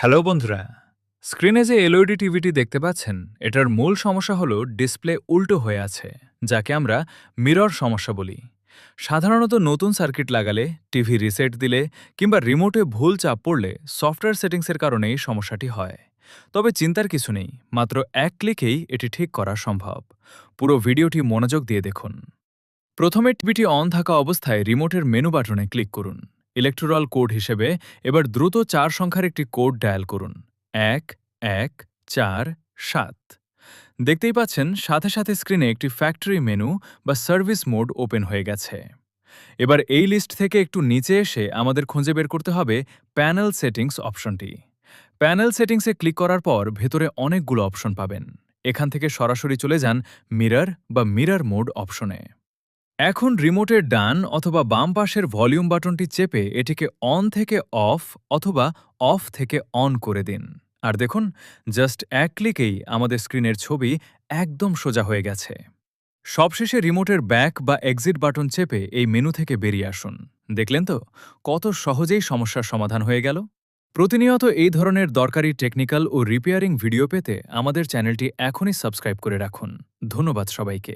Hello বন্ধুরা, স্ক্রিনে যে এলইডি টিভিটি দেখতে পাচ্ছেন এটার মূল সমস্যা হলো ডিসপ্লে উল্টো হয়ে আছে, যাকে আমরা মিরর সমস্যা বলি। সাধারণত নতুন সার্কিট লাগালে, টিভি রিসেট দিলে কিংবা রিমোটে ভুল চাপ পড়লে সফটওয়্যার সেটিংসের কারণেই সমস্যাটি হয়। তবে চিন্তার কিছু নেই, মাত্র এক ক্লিকেই এটি ঠিক করা সম্ভব। পুরো ভিডিওটি মনোযোগ দিয়ে দেখুন। প্রথমে টিভিটি অন থাকা অবস্থায় রিমোটের মেনু বাটনে ক্লিক করুন। ইলেকট্রাল কোড হিসেবে এবার দ্রুত ৪ সংখ্যার একটি কোড ডায়াল করুন। ১১৪৭। দেখতেই পাচ্ছেন সাথে সাথে স্ক্রিনে একটি ফ্যাক্টরি মেনু বা সার্ভিস মোড ওপেন হয়ে গেছে। এবার এই লিস্ট থেকে একটু নিচে এসে আমাদের খুঁজে বের করতে হবে প্যানেল সেটিংস অপশনটি। প্যানেল সেটিংসে ক্লিক করার পর ভেতরে অনেকগুলো অপশন পাবেন। এখান থেকে সরাসরি চলে যান মিরর বা মিরর মোড অপশনে। এখন রিমোটের ডান অথবা বাম পাশের ভলিউম বাটনটি চেপে এটিকে অন থেকে অফ অথবা অফ থেকে অন করে দিন। আর দেখুন, জাস্ট এক ক্লিকেই আমাদের স্ক্রিনের ছবি একদম সোজা হয়ে গেছে। সবশেষে রিমোটের ব্যাক বা এক্সিট বাটন চেপে এই মেনু থেকে বেরিয়ে আসুন। দেখলেন তো কত সহজেই সমস্যার সমাধান হয়ে গেল। প্রতিনিয়ত এই ধরনের দরকারি টেকনিক্যাল ও রিপেয়ারিং ভিডিও পেতে আমাদের চ্যানেলটি এখনই সাবস্ক্রাইব করে রাখুন। ধন্যবাদ সবাইকে।